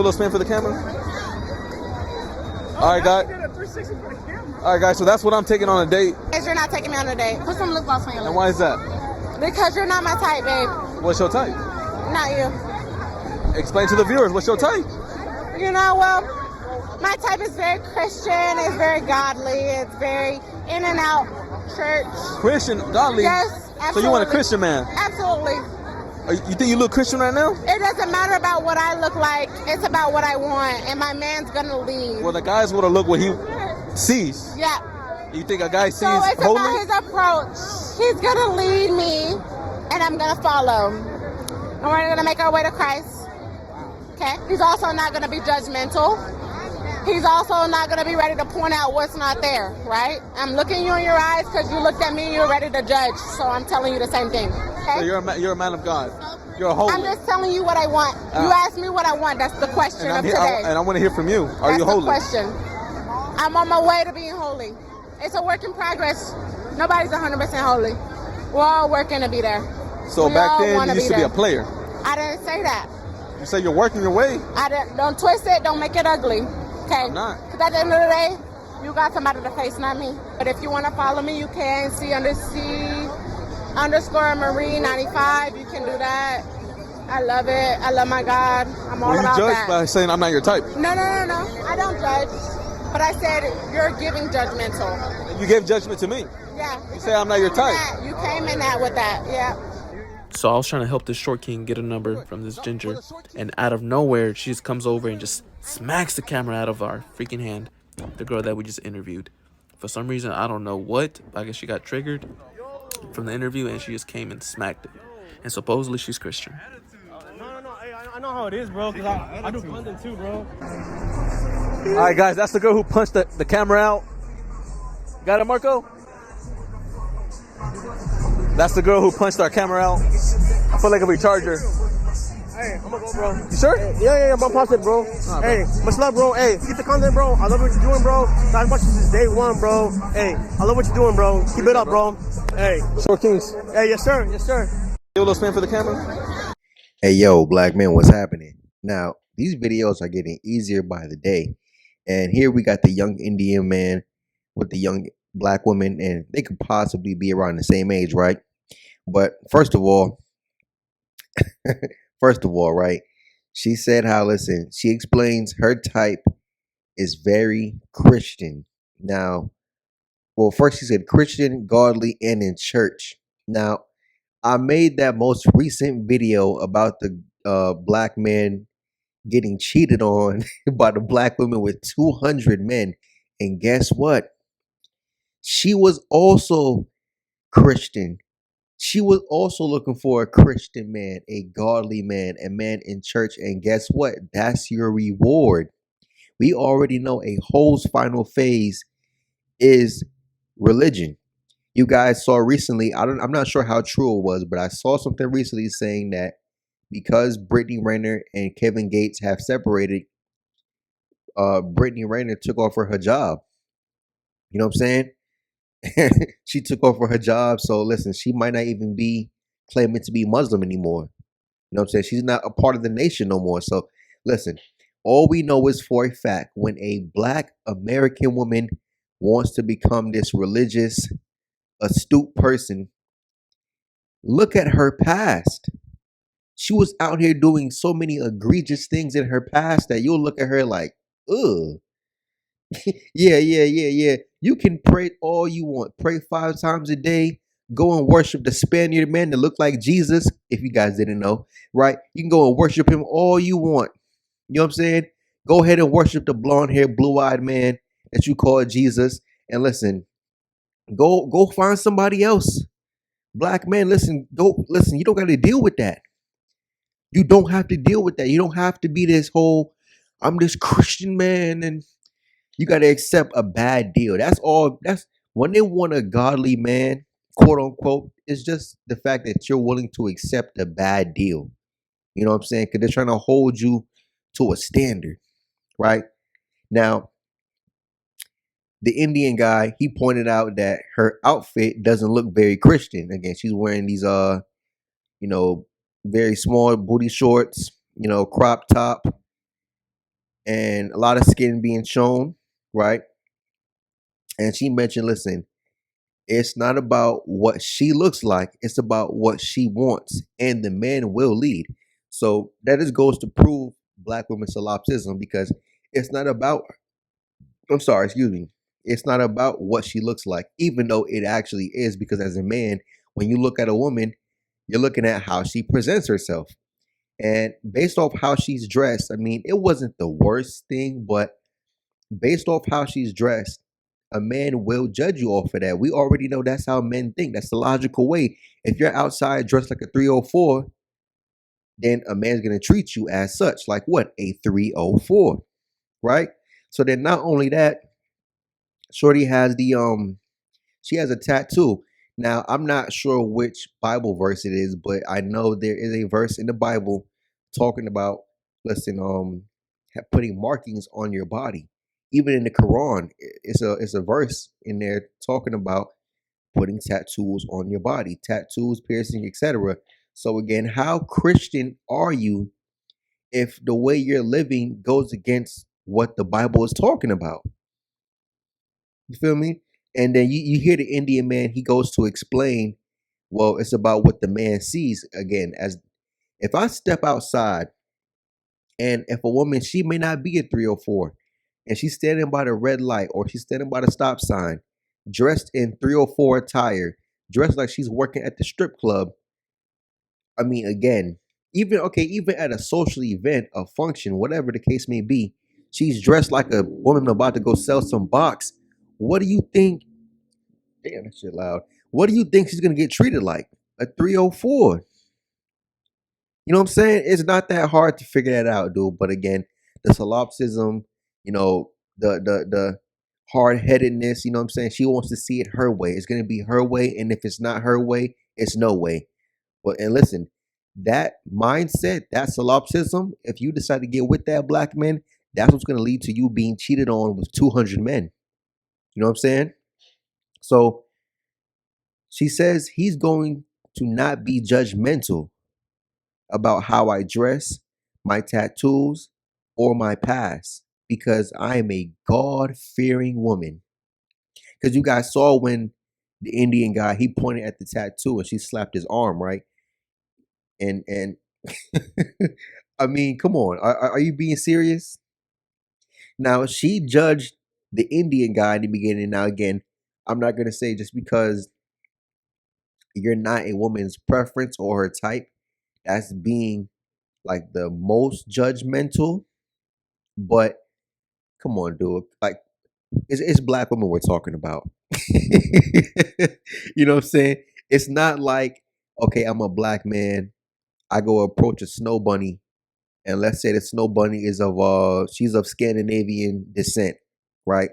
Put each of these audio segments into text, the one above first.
Little spin for the camera. All right, guys. All right, guys. So that's what I'm taking on a date. Because you're not taking me on a date. Put some lip gloss on your lips. And why is that? Because you're not my type, babe. What's your type? Not you. Explain to the viewers. What's your type? You know, well, my type is very Christian. It's very godly. It's very in and out church. Christian, godly. Yes, absolutely. So you want a Christian man? Absolutely. You think you look Christian right now? It doesn't matter about what I look like. It's about what I want, and my man's gonna lead. Well, the guy's want to look what he sees. Yeah. You think a guy sees So it's holy? about his approach. He's gonna lead me, and I'm gonna follow. And we're gonna make our way to Christ. Okay? He's also not gonna be judgmental. He's also not gonna be ready to point out what's not there, right? I'm looking you in your eyes because you looked at me, you're ready to judge. So I'm telling you the same thing. Okay? So you're a man of God. You're a holy. I'm just telling you what I want. You asked me what I want. That's the question of today. And I want to hear from you. Are you holy? That's the question. I'm on my way to being holy. It's a work in progress. Nobody's 100% holy. We're all working to be there. So back then, you used to be a player. I didn't say that. You say you're working your way. Don't twist it. Don't make it ugly. Okay? I'm not. Because at the end of the day, you got somebody to face, not me. But if you want to follow me, you can. C_Marie95. You can do that. I love it. I love my God. I'm all about that. You judge by saying I'm not your type. No. I don't judge. But I said you're giving judgmental. You gave judgment to me. Yeah. You say I'm not your type. You came in that with that. Yeah. So I was trying to help this short king get a number from this ginger, and out of nowhere, she just comes over and just smacks the camera out of our freaking hand, the girl that we just interviewed. For some reason, I don't know what, I guess she got triggered from the interview, and she just came and smacked it. And supposedly she's Christian. No, I know how it is, bro, because I do content too, bro. All right, guys, that's the girl who punched the camera out. Got it, Marco? That's the girl who punched our camera out. I feel like if we charge her. Hey, I'm gonna go, bro. You sure? Yeah, I'm positive, bro. Hey, much love, bro. Hey, keep the content, bro. I love what you're doing, bro. I've watched this since day one, bro. Hey, I love what you're doing, bro. Keep it up, bro. Hey. Short Kings. Hey, yes, sir. Give a little spin for the camera. Hey, yo, black men, what's happening? Now, these videos are getting easier by the day. And here we got the young Indian man with the young black woman, and they could possibly be around the same age, right? But first of all, right, she said how, listen, she explains her type is very Christian. Now, well, first she said Christian, godly, and in church. Now, I made that most recent video about the black man getting cheated on by the black woman with 200 men. And guess what? She was also Christian. She was also looking for a Christian man, a godly man, a man in church. And guess what? That's your reward. We already know a hoe's final phase is religion. You guys saw recently, I'm not sure how true it was, but I saw something recently saying that because Brittany Renner and Kevin Gates have separated, Brittany Renner took off her hijab. You know what I'm saying? She took over her job. So listen, she might not even be claiming to be Muslim anymore. You know what I'm saying? She's not a part of the nation no more. So listen, all we know is for a fact, when a black American woman wants to become this religious, astute person, look at her past. She was out here doing so many egregious things in her past that you'll look at her like, ugh. Yeah. You can pray all you want. Pray 5 times a day. Go and worship the Spaniard man that looked like Jesus. If you guys didn't know, right? You can go and worship him all you want. You know what I'm saying? Go ahead and worship the blonde-haired, blue-eyed man that you call Jesus. And listen, go find somebody else. Black man, listen. You don't got to deal with that. You don't have to deal with that. You don't have to be this whole, I'm this Christian man, and you got to accept a bad deal. That's all. That's when they want a godly man, quote unquote. It's just the fact that you're willing to accept a bad deal. You know what I'm saying? Because they're trying to hold you to a standard, right? Now, the Indian guy, he pointed out that her outfit doesn't look very Christian. Again, she's wearing these, very small booty shorts, crop top. and a lot of skin being shown, right? And she mentioned, listen, it's not about what she looks like, it's about what she wants, and the man will lead. So that just goes to prove black women solipsism, because it's not about, I'm sorry, excuse me, it's not about what she looks like, even though it actually is, because as a man, when you look at a woman, you're looking at how she presents herself. And based off how she's dressed, I mean, it wasn't the worst thing, but based off how she's dressed, a man will judge you off of that. We already know that's how men think. That's the logical way. If you're outside dressed like a 304, then a man's going to treat you as such, like what? A 304, right? So then not only that, Shorty has she has a tattoo. Now, I'm not sure which Bible verse it is, but I know there is a verse in the Bible talking about, listen, putting markings on your body. Even in the Quran, it's a verse in there talking about putting tattoos on your body, tattoos, piercing, etc. So again, how Christian are you if the way you're living goes against what the Bible is talking about? You feel me? And then you hear the Indian man, he goes to explain, well, it's about what the man sees. Again, as if I step outside and if a woman, she may not be a 304, and she's standing by the red light or she's standing by the stop sign, dressed in 304 attire, dressed like she's working at the strip club. I mean, again, even at a social event, a function, whatever the case may be, she's dressed like a woman about to go sell some box. What do you think? Damn, that shit loud. What do you think she's gonna get treated like? A 304. You know what I'm saying? It's not that hard to figure that out, dude. But again, the solipsism, the hard headedness, you know what I'm saying? She wants to see it her way. It's gonna be her way, and if it's not her way, it's no way. But and listen, that mindset, that solipsism, if you decide to get with that black man, that's what's gonna lead to you being cheated on with 200 men. You know what I'm saying? So she says he's going to not be judgmental about how I dress, my tattoos, or my past, because I am a God fearing woman. Because you guys saw when the Indian guy, he pointed at the tattoo and she slapped his arm, right? And I mean, come on, are you being serious? Now she judged the Indian guy in the beginning. Now again, I'm not gonna say just because you're not a woman's preference or her type, that's being like the most judgmental. But come on, dude. Like it's black women we're talking about. You know what I'm saying? It's not like, okay, I'm a black man. I go approach a snow bunny, and let's say the snow bunny is of she's of Scandinavian descent, right?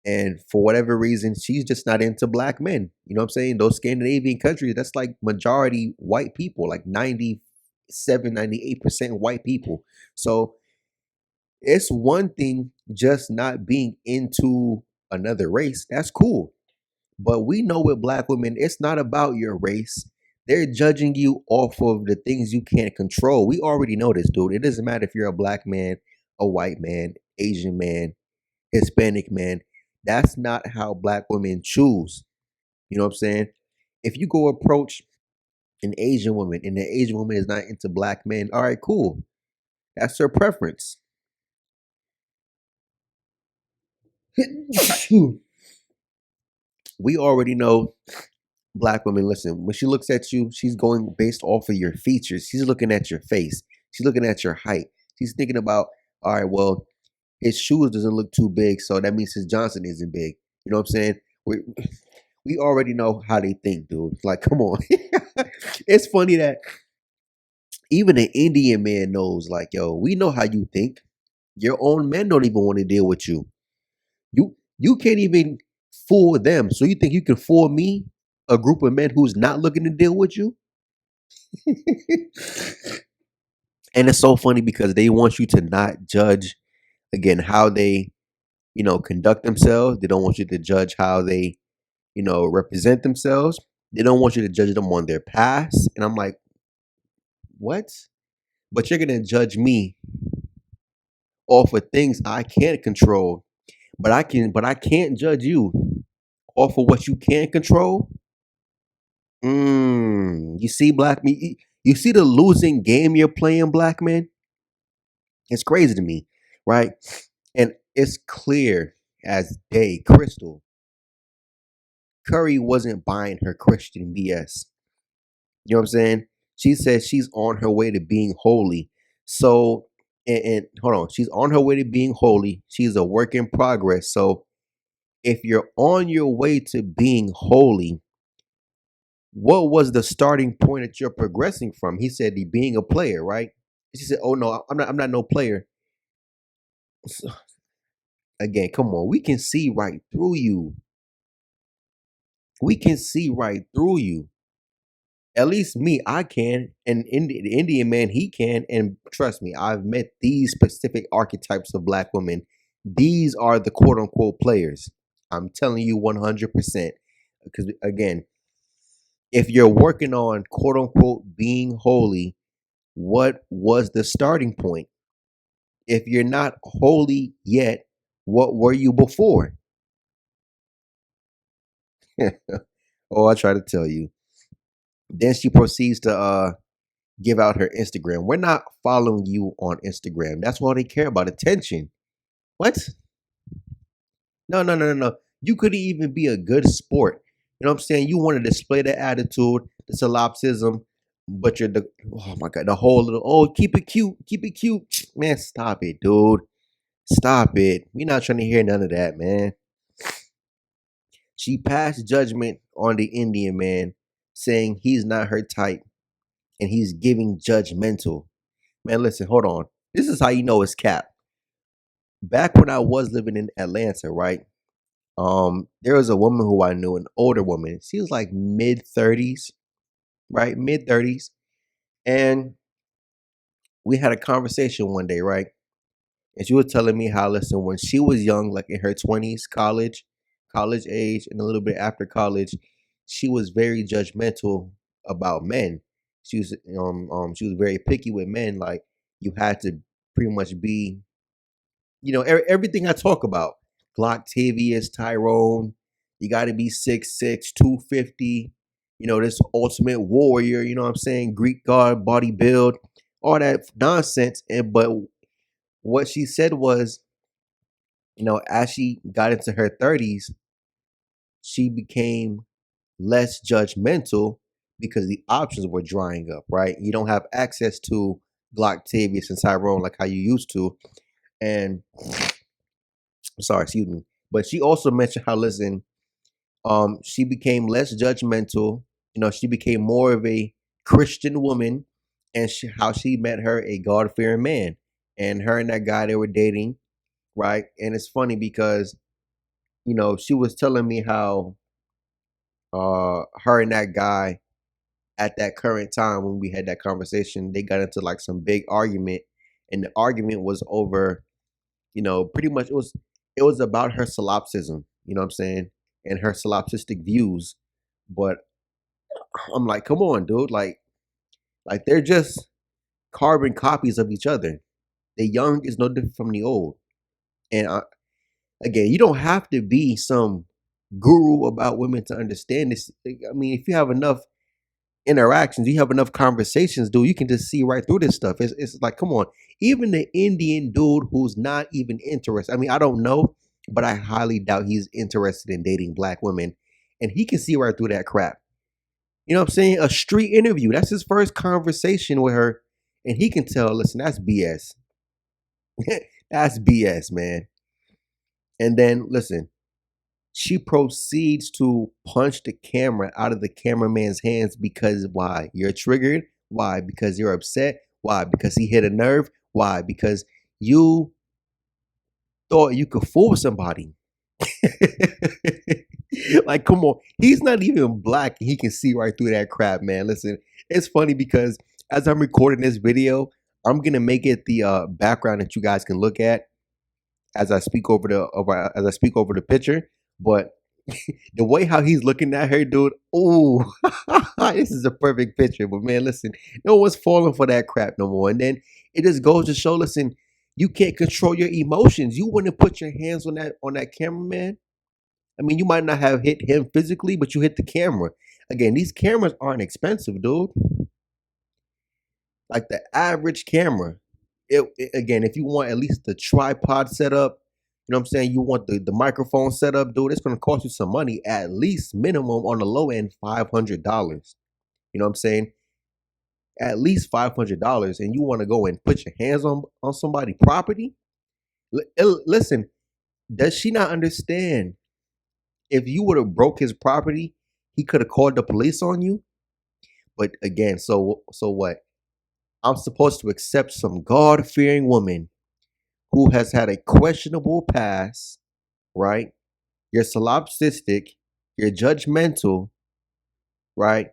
And for whatever reason, she's just not into black men. You know what I'm saying? Those Scandinavian countries, that's like majority white people, like 97, 98% white people. So it's one thing just not being into another race. That's cool. But we know with black women, it's not about your race. They're judging you off of the things you can't control. We already know this, dude. It doesn't matter if you're a black man, a white man, Asian man, Hispanic man. That's not how black women choose. You know what I'm saying? If you go approach an Asian woman and the Asian woman is not into black men, all right, cool. That's her preference. We already know black women, listen, when she looks at you, she's going based off of your features. She's looking at your face. She's looking at your height. She's thinking about, all right, well, his shoes doesn't look too big, so that means his Johnson isn't big. You know what I'm saying? We already know how they think, dude. Like, come on. It's funny that even an Indian man knows, like, yo, we know how you think. Your own men don't even want to deal with you. You can't even fool them. So you think you can fool me, a group of men who's not looking to deal with you? And it's so funny because they want you to not judge again how they, conduct themselves. They don't want you to judge how they, represent themselves. They don't want you to judge them on their past. And I'm like, what? But you're gonna judge me off of things I can't control, but I can't judge you off of what you can't control. You see, black me. You see the losing game you're playing, black man. It's crazy to me, right? And it's clear as day, crystal. Curry wasn't buying her Christian BS. You know what I'm saying? She says she's on her way to being holy. So, and hold on, she's on her way to being holy. She's a work in progress. So, if you're on your way to being holy, what was the starting point that you're progressing from? He said, the being a player, right? She said, "Oh no, I'm not. I'm not no player." So, again, come on, we can see right through you. We can see right through you. At least me, I can, and the Indian man, he can. And trust me, I've met these specific archetypes of black women. These are the quote unquote players. I'm telling you 100%. Because again, if you're working on quote unquote being holy, what was the starting point? If you're not holy yet, what were you before? Oh, I try to tell you. Then she proceeds to give out her Instagram. We're not following you on Instagram. That's all they care about, attention. What? No, no, no, no, no. You could even be a good sport. You know what I'm saying? You want to display the attitude, the solipsism, but you're the oh my god, the whole little keep it cute. Man, stop it, dude. Stop it. We're not trying to hear none of that, man. She passed judgment on the Indian man, saying he's not her type and he's giving judgmental. Man, listen, hold on. This is how you know it's cap. Back when I was living in Atlanta, right? There was a woman who I knew, an older woman. She was like mid 30s, right? Mid 30s. And we had a conversation one day, right? And she was telling me how, listen, when she was young, like in her 20s, college age, and a little bit after college, she was very judgmental about men. She was very picky with men. Like you had to pretty much be, everything I talk about. Glocktavius, Tyrone, you got to be 6'6", 250. This ultimate warrior. You know what I'm saying? Greek god, body build, all that nonsense. But what she said was, as she got into her 30s, she became less judgmental because the options were drying up, right? You don't have access to Glocktavius and Tyrone like how you used to. And sorry, excuse me. But she also mentioned how, listen, she became less judgmental. She became more of a Christian woman, and how she met a God-fearing man. And her and that guy, they were dating, right? And it's funny because, she was telling me how her and that guy at that current time when we had that conversation, they got into like some big argument, and the argument was over, pretty much it was about her solipsism, you know what I'm saying, and her solipsistic views. But I'm like, come on, dude, like they're just carbon copies of each other. The young is no different from the old, and again, you don't have to be some guru about women to understand this. I mean, if you have enough interactions, you have enough conversations, dude, you can just see right through this stuff. It's like, come on. Even the Indian dude who's not even interested. I mean, I don't know, but I highly doubt he's interested in dating black women. And he can see right through that crap. You know what I'm saying? A street interview. That's his first conversation with her. And he can tell, listen, that's BS. That's BS, man. And then listen, she proceeds to punch the camera out of the cameraman's hands because why? You're triggered. Why? Because you're upset. Why? Because he hit a nerve. Why? Because you thought you could fool somebody. Like, come on. He's not even black. He can see right through that crap, man. Listen, it's funny because as I'm recording this video, I'm gonna make it the background that you guys can look at as I speak over the picture. But the way how he's looking at her, dude, oh, this is a perfect picture. But man, listen, no one's falling for that crap no more. And then it just goes to show, listen, You can't control your emotions. You wouldn't put your hands on that cameraman. I mean, you might not have hit him physically, but you hit the camera. Again, these cameras aren't expensive, dude. Like the average camera. Again, if you want at least the tripod setup, you know what I'm saying? You want the microphone setup, dude, it's gonna cost you some money, at least minimum on the low end, $500. You know what I'm saying? At least $500. And you want to go and put your hands on somebody's property? Listen, does she not understand? If you would have broke his property, he could have called the police on you. But again, so what? I'm supposed to accept some God-fearing woman who has had a questionable past, right? You're solipsistic, you're judgmental, right?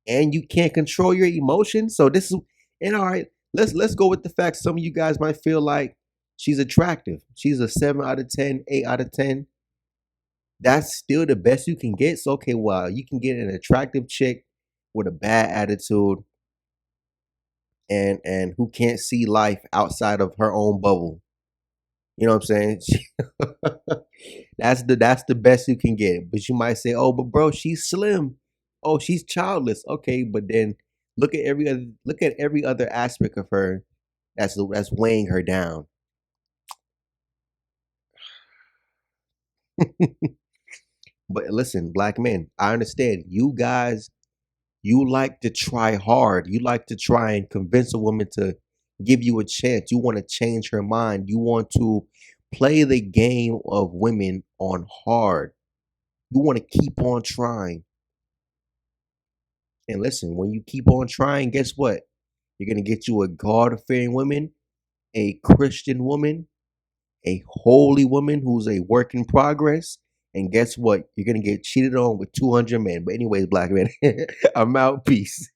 And you can't control your emotions. So this is, and all right, let's go with the fact some of you guys might feel like she's attractive. She's a 7 out of 10, 8 out of 10. That's still the best you can get. So okay, well, you can get an attractive chick with a bad attitude and who can't see life outside of her own bubble. You know what I'm saying? That's the best you can get. But you might say, "Oh, but bro, she's slim. Oh, she's childless." Okay, but then look at every other aspect of her that's weighing her down. But listen, black men, I understand you guys. You like to try hard. You like to try and convince a woman to give you a chance. You want to change her mind. You want to play the game of women on hard. You want to keep on trying. And listen, when you keep on trying, guess what? You're going to get you a God-fearing woman, a Christian woman, a holy woman who's a work in progress. And guess what? You're going to get cheated on with 200 men. But anyways, black men, I'm out. Peace.